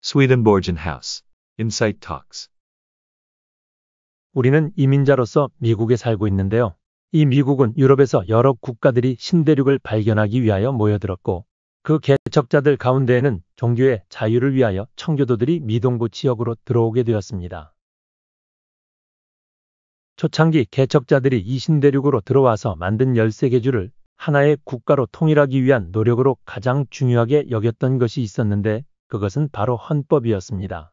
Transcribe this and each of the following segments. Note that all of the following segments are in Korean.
Swedenborgen House. Insight Talks. 우리는 이민자로서 미국에 살고 있는데요. 이 미국은 유럽에서 여러 국가들이 신대륙을 발견하기 위하여 모여들었고 그 개척자들 가운데에는 종교의 자유를 위하여 청교도들이 미동부 지역으로 들어오게 되었습니다. 초창기 개척자들이 이 신대륙으로 들어와서 만든 13개주를 하나의 국가로 통일하기 위한 노력으로 가장 중요하게 여겼던 것이 있었는데 그것은 바로 헌법이었습니다.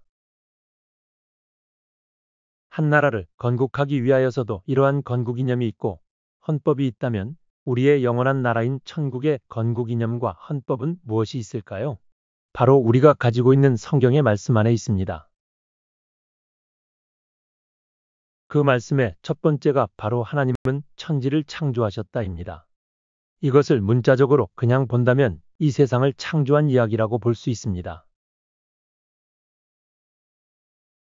한 나라를 건국하기 위하여서도 이러한 건국이념이 있고 헌법이 있다면 우리의 영원한 나라인 천국의 건국이념과 헌법은 무엇이 있을까요? 바로 우리가 가지고 있는 성경의 말씀 안에 있습니다. 그 말씀의 첫 번째가 바로 하나님은 천지를 창조하셨다입니다. 이것을 문자적으로 그냥 본다면 이 세상을 창조한 이야기라고 볼 수 있습니다.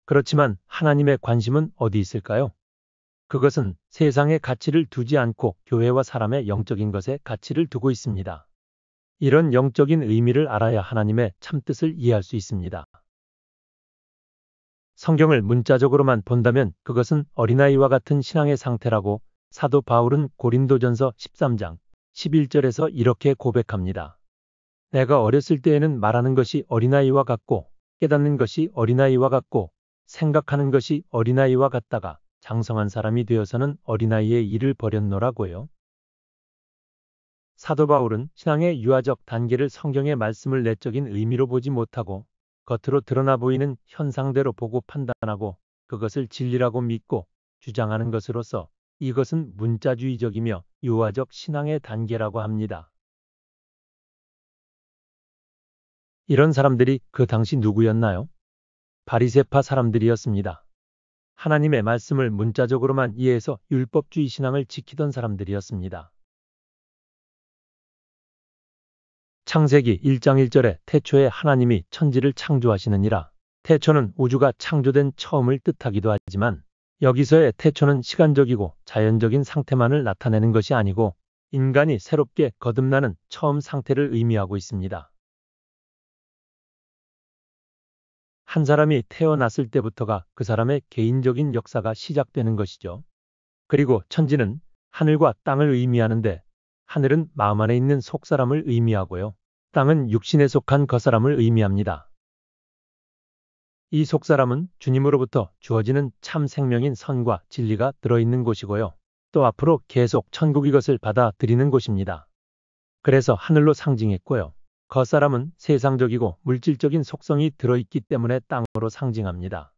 그렇지만 하나님의 관심은 어디 있을까요? 그것은 세상의 가치를 두지 않고 교회와 사람의 영적인 것에 가치를 두고 있습니다. 이런 영적인 의미를 알아야 하나님의 참뜻을 이해할 수 있습니다. 성경을 문자적으로만 본다면 그것은 어린아이와 같은 신앙의 상태라고 사도 바울은 고린도전서 13장 11절에서 이렇게 고백합니다. 내가 어렸을 때에는 말하는 것이 어린아이와 같고 깨닫는 것이 어린아이와 같고 생각하는 것이 어린아이와 같다가 장성한 사람이 되어서는 어린아이의 일을 버렸노라고요. 사도 바울은 신앙의 유아적 단계를 성경의 말씀을 내적인 의미로 보지 못하고 겉으로 드러나 보이는 현상대로 보고 판단하고 그것을 진리라고 믿고 주장하는 것으로서 이것은 문자주의적이며 유아적 신앙의 단계라고 합니다. 이런 사람들이 그 당시 누구였나요? 바리새파 사람들이었습니다. 하나님의 말씀을 문자적으로만 이해해서 율법주의 신앙을 지키던 사람들이었습니다. 창세기 1장 1절에 태초에 하나님이 천지를 창조하시느니라. 태초는 우주가 창조된 처음을 뜻하기도 하지만 여기서의 태초는 시간적이고 자연적인 상태만을 나타내는 것이 아니고 인간이 새롭게 거듭나는 처음 상태를 의미하고 있습니다. 한 사람이 태어났을 때부터가 그 사람의 개인적인 역사가 시작되는 것이죠. 그리고 천지는 하늘과 땅을 의미하는데 하늘은 마음 안에 있는 속사람을 의미하고요. 땅은 육신에 속한 겉사람을 의미합니다. 이 속사람은 주님으로부터 주어지는 참 생명인 선과 진리가 들어있는 곳이고요. 또 앞으로 계속 천국 이것을 받아들이는 곳입니다. 그래서 하늘로 상징했고요. 겉사람은 세상적이고 물질적인 속성이 들어있기 때문에 땅으로 상징합니다.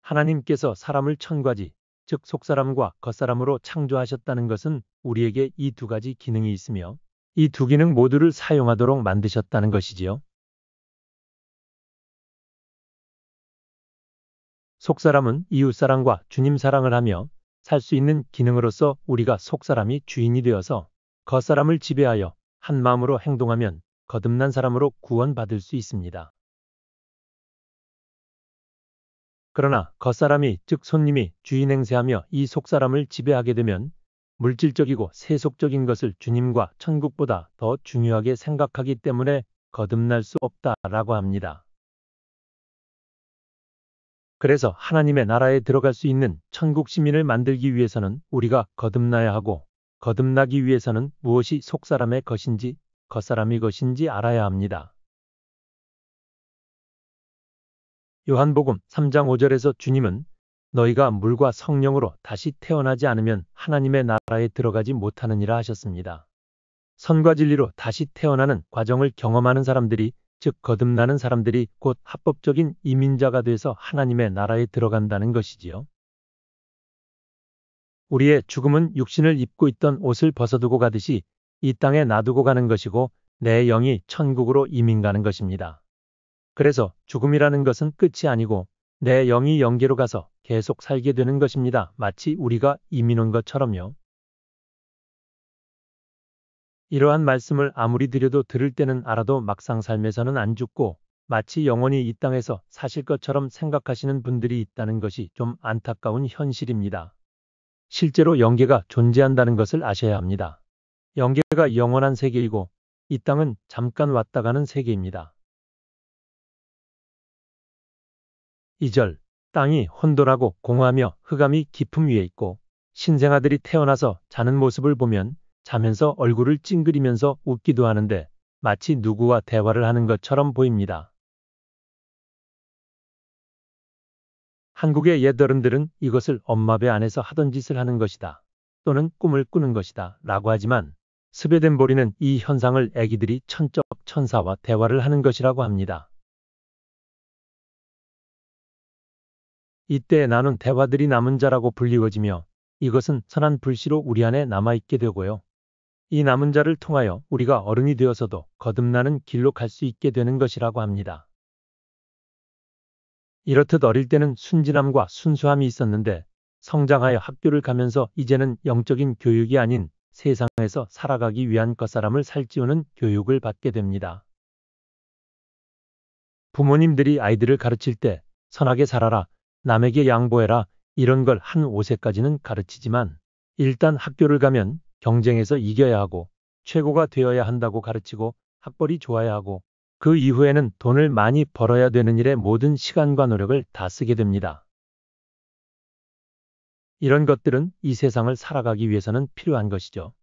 하나님께서 사람을 천과지, 즉 속사람과 겉사람으로 창조하셨다는 것은 우리에게 이 두 가지 기능이 있으며 이 두 기능 모두를 사용하도록 만드셨다는 것이지요. 속사람은 이웃사랑과 주님 사랑을 하며 살 수 있는 기능으로서 우리가 속사람이 주인이 되어서 겉사람을 지배하여 한 마음으로 행동하면 거듭난 사람으로 구원받을 수 있습니다. 그러나 겉사람이 즉 손님이 주인 행세하며 이 속사람을 지배하게 되면 물질적이고 세속적인 것을 주님과 천국보다 더 중요하게 생각하기 때문에 거듭날 수 없다라고 합니다. 그래서 하나님의 나라에 들어갈 수 있는 천국 시민을 만들기 위해서는 우리가 거듭나야 하고 거듭나기 위해서는 무엇이 속사람의 것인지 겉사람의 것인지 알아야 합니다. 요한복음 3장 5절에서 주님은 너희가 물과 성령으로 다시 태어나지 않으면 하나님의 나라에 들어가지 못하느니라 하셨습니다. 선과 진리로 다시 태어나는 과정을 경험하는 사람들이 즉 거듭나는 사람들이 곧 합법적인 이민자가 돼서 하나님의 나라에 들어간다는 것이지요. 우리의 죽음은 육신을 입고 있던 옷을 벗어두고 가듯이 이 땅에 놔두고 가는 것이고 내 영이 천국으로 이민 가는 것입니다. 그래서 죽음이라는 것은 끝이 아니고 내 영이 영계로 가서 계속 살게 되는 것입니다. 마치 우리가 이민 온 것처럼요. 이러한 말씀을 아무리 들여도 들을 때는 알아도 막상 삶에서는 안 죽고 마치 영원히 이 땅에서 사실 것처럼 생각하시는 분들이 있다는 것이 좀 안타까운 현실입니다. 실제로 영계가 존재한다는 것을 아셔야 합니다. 영계가 영원한 세계이고 이 땅은 잠깐 왔다 가는 세계입니다. 2절 땅이 혼돈하고 공허하며 흑암이 깊음 위에 있고 신생아들이 태어나서 자는 모습을 보면 자면서 얼굴을 찡그리면서 웃기도 하는데 마치 누구와 대화를 하는 것처럼 보입니다. 한국의 옛 어른들은 이것을 엄마 배 안에서 하던 짓을 하는 것이다. 또는 꿈을 꾸는 것이다. 라고 하지만 스웨덴 보리는 이 현상을 아기들이 천적 천사와 대화를 하는 것이라고 합니다. 이때 나눈 대화들이 남은 자라고 불리워지며 이것은 선한 불씨로 우리 안에 남아있게 되고요. 이 남은 자를 통하여 우리가 어른이 되어서도 거듭나는 길로 갈 수 있게 되는 것이라고 합니다. 이렇듯 어릴 때는 순진함과 순수함이 있었는데 성장하여 학교를 가면서 이제는 영적인 교육이 아닌 세상에서 살아가기 위한 겉사람을 살찌우는 교육을 받게 됩니다. 부모님들이 아이들을 가르칠 때 선하게 살아라, 남에게 양보해라 이런 걸 한 5세까지는 가르치지만 일단 학교를 가면 경쟁에서 이겨야 하고 최고가 되어야 한다고 가르치고 학벌이 좋아야 하고 그 이후에는 돈을 많이 벌어야 되는 일에 모든 시간과 노력을 다 쓰게 됩니다. 이런 것들은 이 세상을 살아가기 위해서는 필요한 것이죠.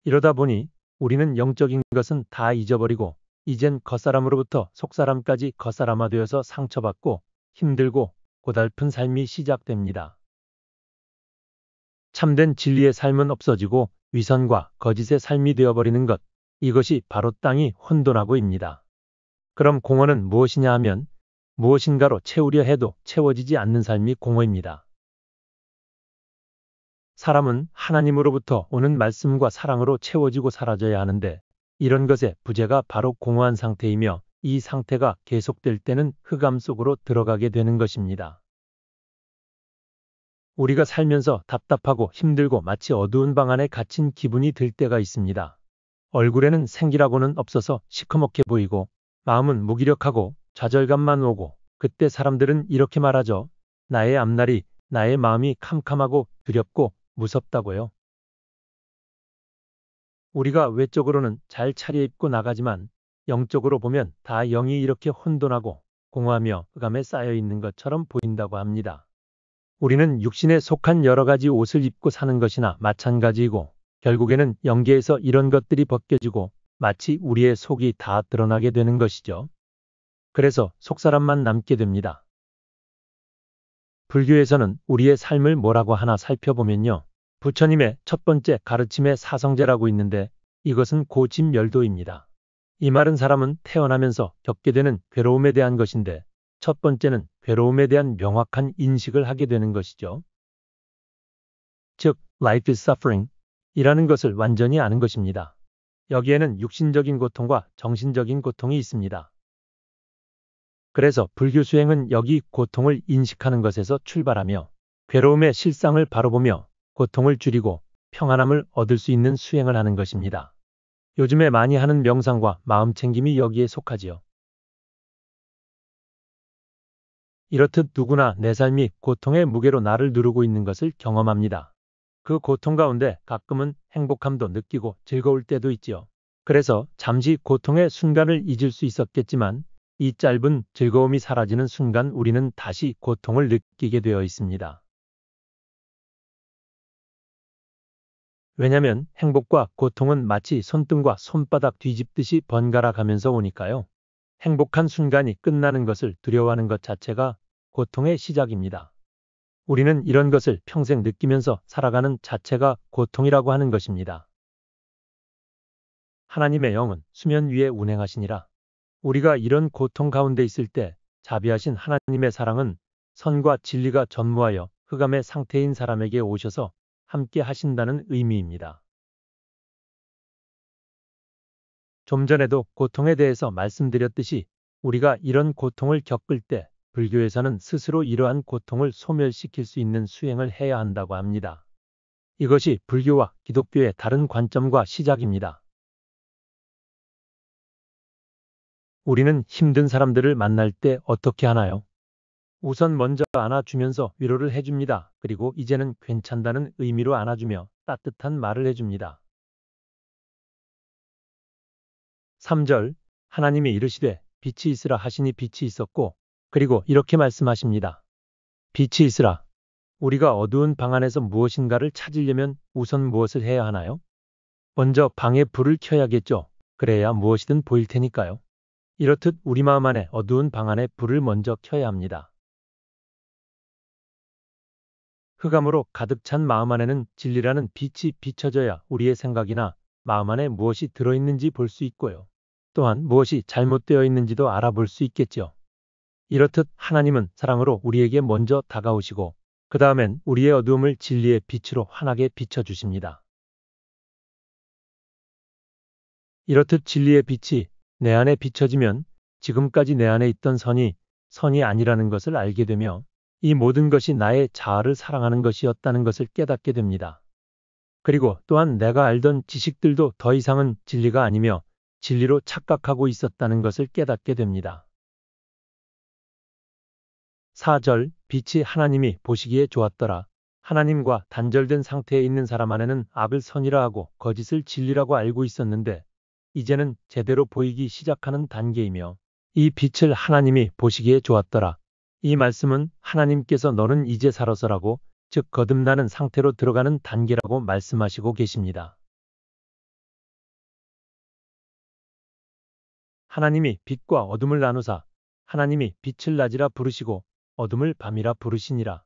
이러다 보니 우리는 영적인 것은 다 잊어버리고 이젠 겉사람으로부터 속사람까지 겉사람화되어서 상처받고 힘들고 고달픈 삶이 시작됩니다. 참된 진리의 삶은 없어지고 위선과 거짓의 삶이 되어버리는 것, 이것이 바로 땅이 혼돈하고입니다. 그럼 공허는 무엇이냐 하면 무엇인가로 채우려 해도 채워지지 않는 삶이 공허입니다. 사람은 하나님으로부터 오는 말씀과 사랑으로 채워지고 사라져야 하는데 이런 것의 부재가 바로 공허한 상태이며 이 상태가 계속될 때는 흑암 속으로 들어가게 되는 것입니다. 우리가 살면서 답답하고 힘들고 마치 어두운 방 안에 갇힌 기분이 들 때가 있습니다. 얼굴에는 생기라고는 없어서 시커멓게 보이고 마음은 무기력하고 좌절감만 오고 그때 사람들은 이렇게 말하죠. 나의 앞날이, 나의 마음이 캄캄하고 두렵고 무섭다고요. 우리가 외적으로는 잘 차려입고 나가지만 영적으로 보면 다 영이 이렇게 혼돈하고 공허하며 흑암에 쌓여 있는 것처럼 보인다고 합니다. 우리는 육신에 속한 여러 가지 옷을 입고 사는 것이나 마찬가지이고 결국에는 영계에서 이런 것들이 벗겨지고 마치 우리의 속이 다 드러나게 되는 것이죠. 그래서 속사람만 남게 됩니다. 불교에서는 우리의 삶을 뭐라고 하나 살펴보면요. 부처님의 첫 번째 가르침의 사성제라고 있는데 이것은 고집멸도입니다. 이 말은 사람은 태어나면서 겪게 되는 괴로움에 대한 것인데 첫 번째는 괴로움에 대한 명확한 인식을 하게 되는 것이죠. 즉, life is suffering 이라는 것을 완전히 아는 것입니다. 여기에는 육신적인 고통과 정신적인 고통이 있습니다. 그래서 불교 수행은 여기 고통을 인식하는 것에서 출발하며 괴로움의 실상을 바로 보며 고통을 줄이고 평안함을 얻을 수 있는 수행을 하는 것입니다. 요즘에 많이 하는 명상과 마음챙김이 여기에 속하지요. 이렇듯 누구나 내 삶이 고통의 무게로 나를 누르고 있는 것을 경험합니다. 그 고통 가운데 가끔은 행복함도 느끼고 즐거울 때도 있지요. 그래서 잠시 고통의 순간을 잊을 수 있었겠지만 이 짧은 즐거움이 사라지는 순간 우리는 다시 고통을 느끼게 되어 있습니다. 왜냐하면 행복과 고통은 마치 손등과 손바닥 뒤집듯이 번갈아 가면서 오니까요. 행복한 순간이 끝나는 것을 두려워하는 것 자체가 고통의 시작입니다. 우리는 이런 것을 평생 느끼면서 살아가는 자체가 고통이라고 하는 것입니다. 하나님의 영은 수면 위에 운행하시니라. 우리가 이런 고통 가운데 있을 때 자비하신 하나님의 사랑은 선과 진리가 전무하여 흑암의 상태인 사람에게 오셔서 함께 하신다는 의미입니다. 좀 전에도 고통에 대해서 말씀드렸듯이 우리가 이런 고통을 겪을 때 불교에서는 스스로 이러한 고통을 소멸시킬 수 있는 수행을 해야 한다고 합니다. 이것이 불교와 기독교의 다른 관점과 시작입니다. 우리는 힘든 사람들을 만날 때 어떻게 하나요? 우선 먼저 안아주면서 위로를 해줍니다. 그리고 이제는 괜찮다는 의미로 안아주며 따뜻한 말을 해줍니다. 3절 하나님이 이르시되 빛이 있으라 하시니 빛이 있었고 그리고 이렇게 말씀하십니다. 빛이 있으라. 우리가 어두운 방 안에서 무엇인가를 찾으려면 우선 무엇을 해야 하나요? 먼저 방에 불을 켜야겠죠. 그래야 무엇이든 보일 테니까요. 이렇듯 우리 마음 안에 어두운 방 안에 불을 먼저 켜야 합니다. 흑암으로 가득 찬 마음 안에는 진리라는 빛이 비춰져야 우리의 생각이나 마음 안에 무엇이 들어있는지 볼 수 있고요. 또한 무엇이 잘못되어 있는지도 알아볼 수 있겠죠. 이렇듯 하나님은 사랑으로 우리에게 먼저 다가오시고 그 다음엔 우리의 어두움을 진리의 빛으로 환하게 비춰주십니다. 이렇듯 진리의 빛이 내 안에 비춰지면 지금까지 내 안에 있던 선이 아니라는 것을 알게 되며 이 모든 것이 나의 자아를 사랑하는 것이었다는 것을 깨닫게 됩니다. 그리고 또한 내가 알던 지식들도 더 이상은 진리가 아니며 진리로 착각하고 있었다는 것을 깨닫게 됩니다. 4절 빛이 하나님이 보시기에 좋았더라. 하나님과 단절된 상태에 있는 사람 안에는 악을 선이라 하고 거짓을 진리라고 알고 있었는데 이제는 제대로 보이기 시작하는 단계이며 이 빛을 하나님이 보시기에 좋았더라. 이 말씀은 하나님께서 너는 이제 살아서라고 즉 거듭나는 상태로 들어가는 단계라고 말씀하시고 계십니다. 하나님이 빛과 어둠을 나누사 하나님이 빛을 낮이라 부르시고 어둠을 밤이라 부르시니라.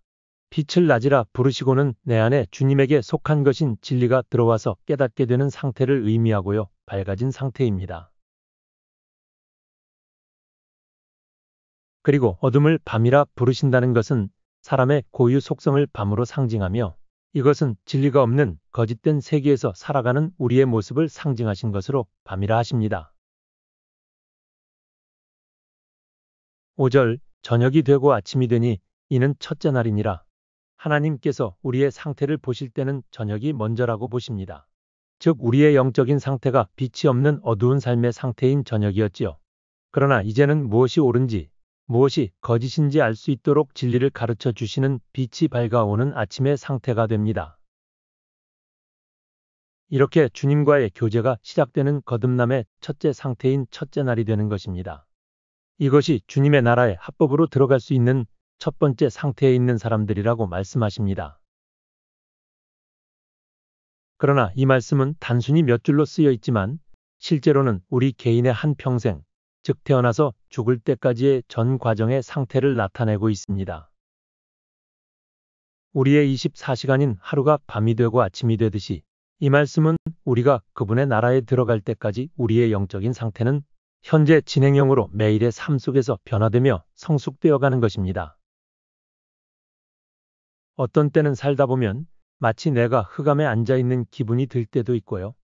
빛을 낮이라 부르시고는 내 안에 주님에게 속한 것인 진리가 들어와서 깨닫게 되는 상태를 의미하고요. 밝아진 상태입니다. 그리고 어둠을 밤이라 부르신다는 것은 사람의 고유 속성을 밤으로 상징하며 이것은 진리가 없는 거짓된 세계에서 살아가는 우리의 모습을 상징하신 것으로 밤이라 하십니다. 5절 저녁이 되고 아침이 되니 이는 첫째 날이니라. 하나님께서 우리의 상태를 보실 때는 저녁이 먼저라고 보십니다. 즉 우리의 영적인 상태가 빛이 없는 어두운 삶의 상태인 저녁이었지요. 그러나 이제는 무엇이 옳은지 무엇이 거짓인지 알 수 있도록 진리를 가르쳐 주시는 빛이 밝아오는 아침의 상태가 됩니다. 이렇게 주님과의 교제가 시작되는 거듭남의 첫째 상태인 첫째 날이 되는 것입니다. 이것이 주님의 나라의 합법으로 들어갈 수 있는 첫 번째 상태에 있는 사람들이라고 말씀하십니다. 그러나 이 말씀은 단순히 몇 줄로 쓰여 있지만 실제로는 우리 개인의 한 평생, 즉 태어나서 죽을 때까지의 전 과정의 상태를 나타내고 있습니다. 우리의 24시간인 하루가 밤이 되고 아침이 되듯이 이 말씀은 우리가 그분의 나라에 들어갈 때까지 우리의 영적인 상태는 현재 진행형으로 매일의 삶 속에서 변화되며 성숙되어 가는 것입니다. 어떤 때는 살다 보면 마치 내가 흑암에 앉아있는 기분이 들 때도 있고요.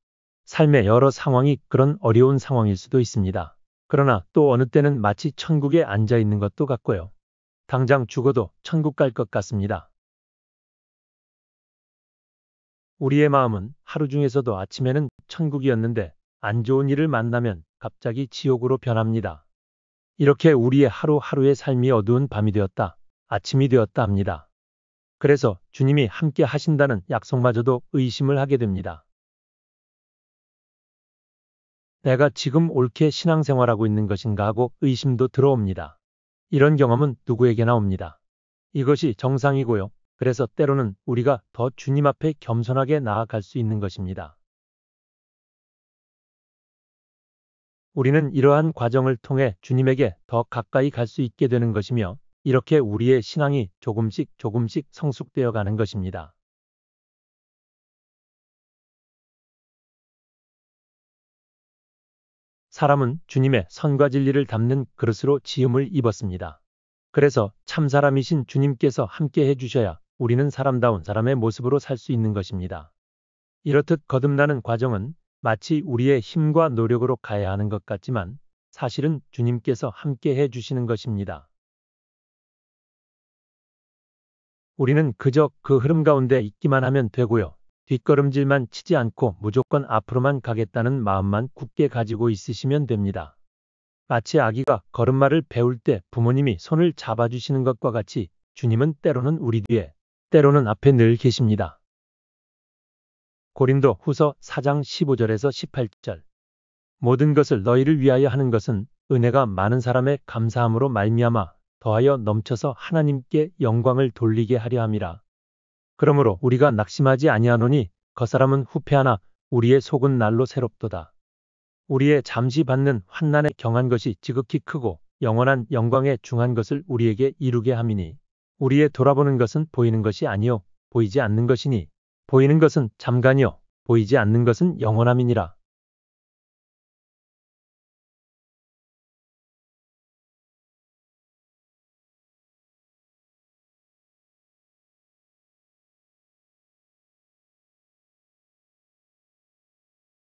삶의 여러 상황이 그런 어려운 상황일 수도 있습니다. 그러나 또 어느 때는 마치 천국에 앉아있는 것도 같고요. 당장 죽어도 천국 갈 것 같습니다. 우리의 마음은 하루 중에서도 아침에는 천국이었는데 안 좋은 일을 만나면 갑자기 지옥으로 변합니다. 이렇게 우리의 하루하루의 삶이 어두운 밤이 되었다, 아침이 되었다 합니다. 그래서 주님이 함께 하신다는 약속마저도 의심을 하게 됩니다. 내가 지금 옳게 신앙생활하고 있는 것인가 하고 의심도 들어옵니다. 이런 경험은 누구에게나 옵니다. 이것이 정상이고요. 그래서 때로는 우리가 더 주님 앞에 겸손하게 나아갈 수 있는 것입니다. 우리는 이러한 과정을 통해 주님에게 더 가까이 갈 수 있게 되는 것이며 이렇게 우리의 신앙이 조금씩 성숙되어 가는 것입니다. 사람은 주님의 선과 진리를 담는 그릇으로 지음을 입었습니다. 그래서 참 사람이신 주님께서 함께 해주셔야 우리는 사람다운 사람의 모습으로 살 수 있는 것입니다. 이렇듯 거듭나는 과정은 마치 우리의 힘과 노력으로 가야 하는 것 같지만 사실은 주님께서 함께 해주시는 것입니다. 우리는 그저 그 흐름 가운데 있기만 하면 되고요. 뒷걸음질만 치지 않고 무조건 앞으로만 가겠다는 마음만 굳게 가지고 있으시면 됩니다. 마치 아기가 걸음마를 배울 때 부모님이 손을 잡아주시는 것과 같이 주님은 때로는 우리 뒤에, 때로는 앞에 늘 계십니다. 고린도 후서 4장 15절에서 18절 모든 것을 너희를 위하여 하는 것은 은혜가 많은 사람의 감사함으로 말미암아 더하여 넘쳐서 하나님께 영광을 돌리게 하려 함이라. 그러므로 우리가 낙심하지 아니하노니 겉사람은 후패하나 우리의 속은 날로 새롭도다. 우리의 잠시 받는 환난에 경한 것이 지극히 크고 영원한 영광에 중한 것을 우리에게 이루게 함이니 우리의 돌아보는 것은 보이는 것이 아니요 보이지 않는 것이니 보이는 것은 잠깐이요 보이지 않는 것은 영원함이니라.